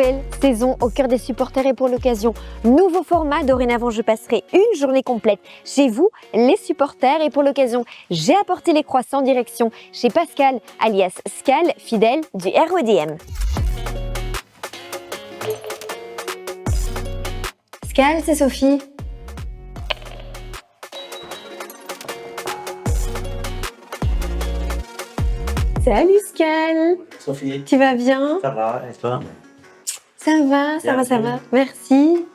Nouvelle saison au cœur des supporters et pour l'occasion, nouveau format. Dorénavant, je passerai une journée complète chez vous, les supporters. Et pour l'occasion, j'ai apporté les croissants en direction chez Pascal, alias Scal, fidèle du REDM. Scal, c'est Sophie. Salut Scal. Sophie. Tu vas bien? Ça va, et toi? Ça va. Merci.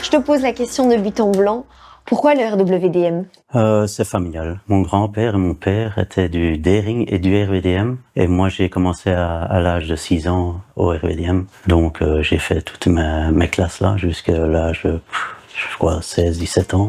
Je te pose la question de but en blanc. Pourquoi le RWDM? C'est familial. Mon grand-père et mon père étaient du D-Ring et du RWDM. Et moi, j'ai commencé à l'âge de 6 ans au RWDM. Donc, j'ai fait toutes mes classes là jusqu'à l'âge de, je crois, 16-17 ans.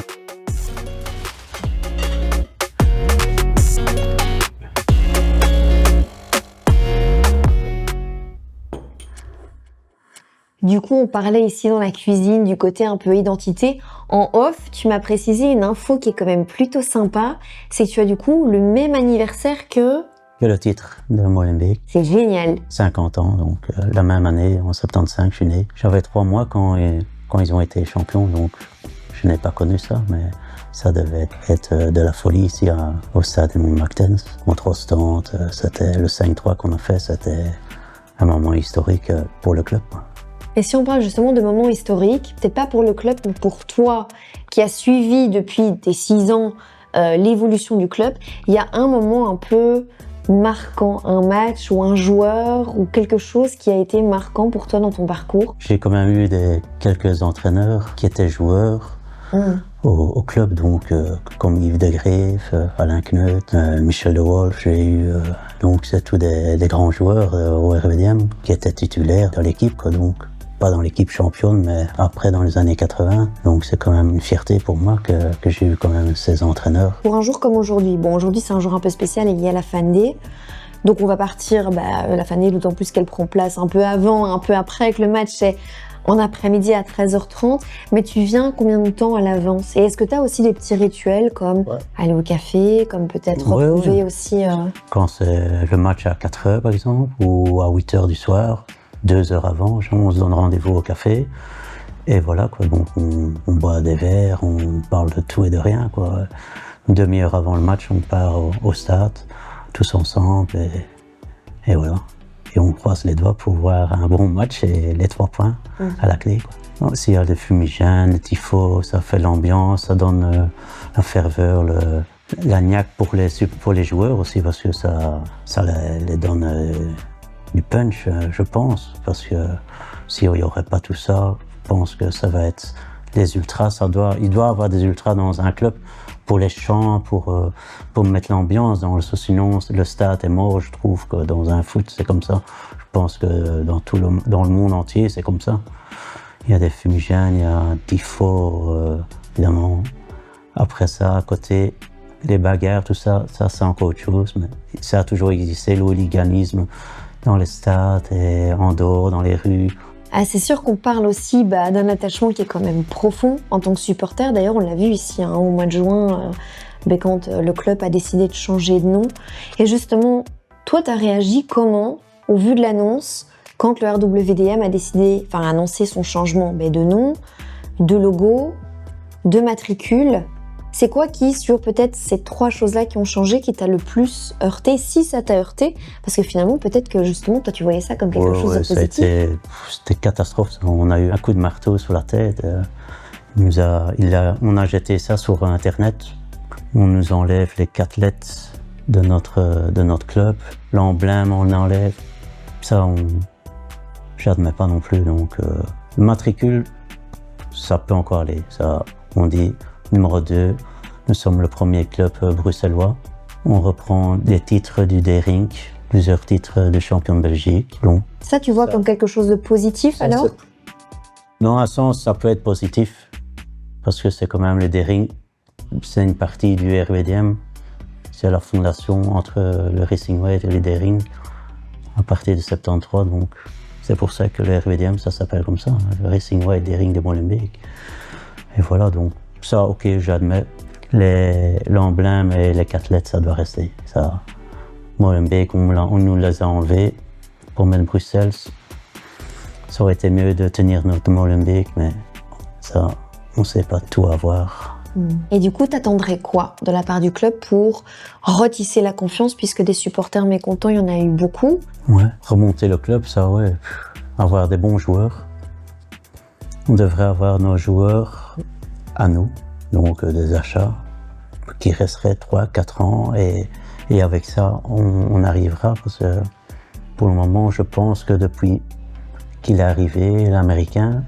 Du coup, on parlait ici dans la cuisine du côté un peu identité. En off, tu m'as précisé une info qui est quand même plutôt sympa. C'est que tu as du coup le même anniversaire que... Le titre de Molenbeek. C'est génial. 50 ans, donc la même année, en 75, je suis né. J'avais 3 mois quand ils ont été champions, donc je n'ai pas connu ça, mais ça devait être de la folie ici au stade Edmond Martens. Contre Ostende, c'était le 5-3 qu'on a fait, c'était un moment historique pour le club. Et si on parle justement de moments historiques, peut-être pas pour le club, mais pour toi qui as suivi depuis tes 6 ans l'évolution du club, il y a un moment un peu marquant, un match ou un joueur ou quelque chose qui a été marquant pour toi dans ton parcours? J'ai quand même eu quelques entraîneurs qui étaient joueurs au club, donc comme Yves de Greef, Alain Kneut, Michel de Wolf. J'ai eu donc c'est tous des grands joueurs au RWDM qui étaient titulaires dans l'équipe, quoi, donc pas dans l'équipe championne, mais après dans les années 80. Donc c'est quand même une fierté pour moi que j'ai eu quand même ces entraîneurs. Pour un jour comme aujourd'hui, bon aujourd'hui c'est un jour un peu spécial et il y a la Fan Day. Donc on va partir, la Fan Day d'autant plus qu'elle prend place un peu avant, un peu après, que le match est en après-midi à 13h30. Mais tu viens combien de temps à l'avance? Et est-ce que tu as aussi des petits rituels comme aller au café, comme peut-être retrouver aussi... Quand c'est le match à 4h par exemple, ou à 8h du soir, 2 heures avant, on se donne rendez-vous au café. Et voilà, quoi. Donc on boit des verres, on parle de tout et de rien, quoi. Une demi-heure avant le match, on part au stade, tous ensemble, et voilà. Et on croise les doigts pour voir un bon match et les 3 points à la clé, quoi. S'il y a des fumigènes, des tifos, ça fait l'ambiance, ça donne la ferveur, la niaque pour les joueurs aussi, parce que ça les donne du punch, je pense, parce que s'il n'y aurait pas tout ça, je pense que ça va être les ultras, il doit y avoir des ultras dans un club pour les chants, pour mettre l'ambiance dans sinon le stade est mort. Je trouve que dans un foot c'est comme ça. Je pense que dans le monde entier c'est comme ça. Il y a des fumigènes, il y a un tifo, évidemment. Après ça, à côté, les bagarres, tout ça c'est encore autre chose, mais ça a toujours existé, le hooliganisme dans les stades et en dehors, dans les rues. Ah, c'est sûr qu'on parle aussi d'un attachement qui est quand même profond en tant que supporter. D'ailleurs, on l'a vu ici au mois de juin, quand le club a décidé de changer de nom. Et justement, toi, tu as réagi comment au vu de l'annonce quand le RWDM a annoncé son changement de nom, de logo, de matricule? C'est quoi qui, sur peut-être ces 3 choses-là qui ont changé, qui t'a le plus heurté, si ça t'a heurté? Parce que finalement, peut-être que justement, toi, tu voyais ça comme quelque chose de positif. C'était catastrophe. On a eu un coup de marteau sur la tête. On a jeté ça sur Internet. On nous enlève les 4 lettres de notre club. L'emblème, on enlève. Ça, j'admets pas non plus. Donc, le matricule, ça peut encore aller. Ça, on dit... Numéro 2, nous sommes le premier club bruxellois. On reprend des titres du D-Ring, plusieurs titres de champion de Belgique. Donc, ça, tu vois comme quelque chose de positif alors? Dans un sens, ça peut être positif, parce que c'est quand même le D-Ring, c'est une partie du RWDM. C'est la fondation entre le Racing White et le D-Ring à partir de 73, donc c'est pour ça que le RWDM, ça s'appelle comme ça, le Racing White D-Ring de Molenbeek. Et voilà, donc ça, ok, j'admets. L'emblème et les 4 lettres, ça doit rester. Ça, Molenbeek, on nous les a enlevés pour mettre Bruxelles. Ça aurait été mieux de tenir notre Molenbeek, mais ça, on ne sait pas tout avoir. Et du coup, t'attendrais quoi de la part du club pour retisser la confiance, puisque des supporters mécontents, il y en a eu beaucoup? Ouais, remonter le club, ça, ouais. Avoir des bons joueurs. On devrait avoir nos joueurs à nous, donc des achats qui resteraient 3-4 ans et avec ça, on arrivera parce que pour le moment, je pense que depuis qu'il est arrivé, l'Américain,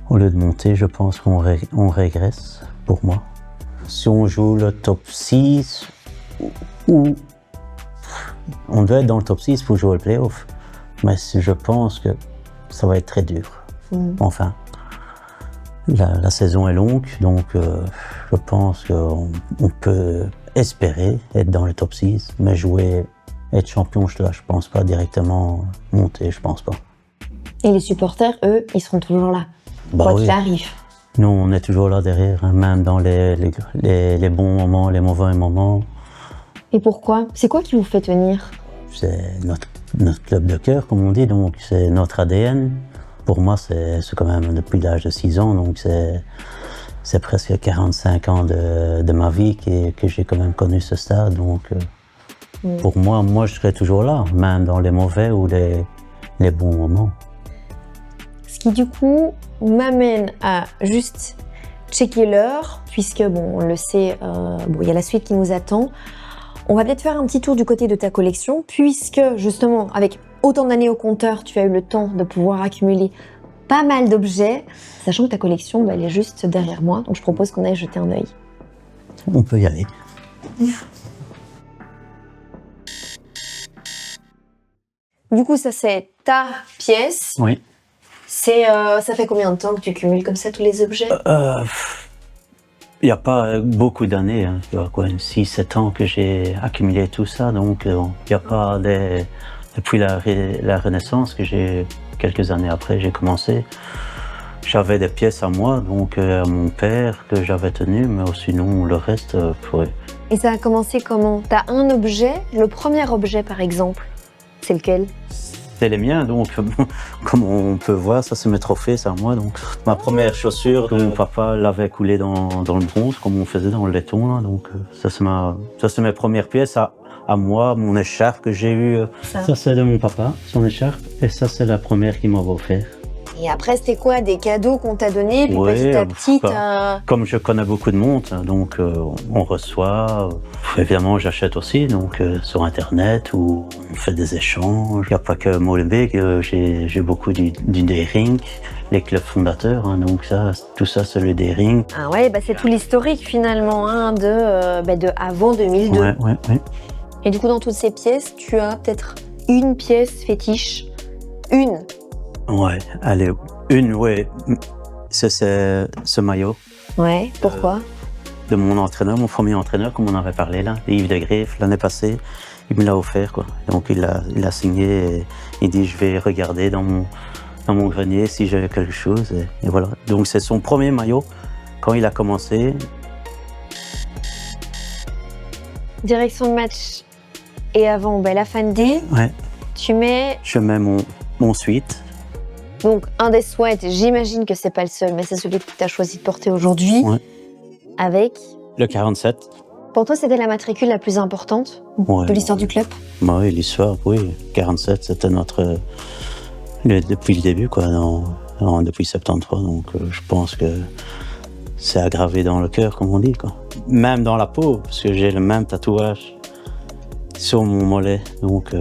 au lieu de monter, je pense qu'on régresse, pour moi. Si on joue le top 6, ou on doit être dans le top 6 pour jouer le play-off, mais je pense que ça va être très dur. Enfin, la saison est longue, donc je pense qu'on peut espérer être dans le top 6, mais être champion, je pense pas directement monter, je pense pas. Et les supporters, eux, ils seront toujours là, Bah quoi oui. qu'il arrive. Nous, on est toujours là derrière, hein, même dans les bons moments, les mauvais moments. Et pourquoi? C'est quoi qui vous fait tenir? C'est notre club de cœur, comme on dit, donc c'est notre ADN. Pour moi, c'est quand même depuis l'âge de 6 ans, donc c'est presque 45 ans de ma vie que j'ai quand même connu ce stade. Donc pour moi, je serai toujours là, même dans les mauvais ou les bons moments. Ce qui du coup m'amène à juste checker l'heure, puisque bon, on le sait, il y a la suite qui nous attend. On va peut-être faire un petit tour du côté de ta collection, puisque justement, avec autant d'années au compteur, tu as eu le temps de pouvoir accumuler pas mal d'objets, sachant que ta collection, elle est juste derrière moi, donc je propose qu'on aille jeter un œil. On peut y aller. Du coup, ça c'est ta pièce. Oui. Ça fait combien de temps que tu cumules comme ça tous les objets? Il n'y a pas beaucoup d'années, hein. Il y a quoi, 6-7 ans que j'ai accumulé tout ça, donc il n'y a pas depuis la Renaissance, que j'ai quelques années après, j'ai commencé. J'avais des pièces à moi, donc à mon père, que j'avais tenu, mais sinon le reste, ouais. Et ça a commencé comment? T'as un objet, le premier objet par exemple, c'est lequel? C'est les miens, donc comme on peut voir, ça c'est mes trophées, c'est à moi. Donc ma première chaussure, mon papa l'avait coulée dans le bronze, comme on faisait dans le laiton, là. Donc ça c'est mes premières pièces à moi, mon écharpe que j'ai eue. Ça c'est de mon papa, son écharpe, et ça c'est la première qu'il m'avait offert. Et après, c'était quoi? Des cadeaux qu'on t'a donnés, puis Ouais, petit à petit, comme je connais beaucoup de monde, donc on reçoit. Évidemment, j'achète aussi, donc sur Internet, ou on fait des échanges. Il n'y a pas que Molenbeek, j'ai beaucoup du D-Ring, les clubs fondateurs, hein, donc tout ça, c'est le D-Ring. Ah ouais, c'est tout l'historique finalement, hein, de avant 2002. Ouais. Et du coup, dans toutes ces pièces, tu as peut-être une pièce fétiche. Une. Ouais, allez, ouais. C'est ce maillot. Ouais, pourquoi? De mon entraîneur, mon premier entraîneur, comme on avait parlé là, Yves Degreffe, l'année passée, il me l'a offert, quoi. Donc il a signé et il dit je vais regarder dans mon grenier si j'ai quelque chose, et voilà. Donc c'est son premier maillot quand il a commencé. Direction de match et avant la fan day, Ouais. Je mets mon suite. Donc un des sweats, j'imagine que c'est pas le seul, mais c'est celui que tu as choisi de porter aujourd'hui. Ouais. Avec Le 47. Pour toi, c'était la matricule la plus importante de l'histoire du club? Bah oui, l'histoire, oui. 47, c'était depuis le début, quoi, depuis 73. Donc je pense que c'est aggravé dans le cœur, comme on dit, quoi. Même dans la peau, parce que j'ai le même tatouage sur mon mollet. Donc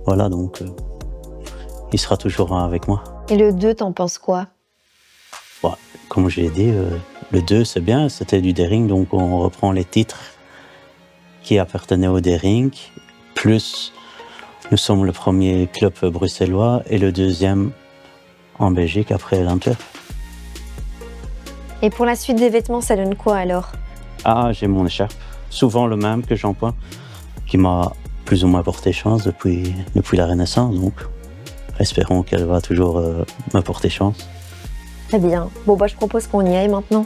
voilà, donc il sera toujours avec moi. Et le 2, t'en penses quoi? Bah, comme j'ai dit, le 2, c'est bien, c'était du D-Ring, donc on reprend les titres qui appartenaient au D-Ring, plus nous sommes le premier club bruxellois et le deuxième en Belgique après l'Antwerp. Et pour la suite des vêtements, ça donne quoi alors? Ah, j'ai mon écharpe, souvent le même que j'emploie, qui m'a plus ou moins porté chance depuis la Renaissance, donc espérons qu'elle va toujours me porter chance. Très bien. Bon, je propose qu'on y aille maintenant.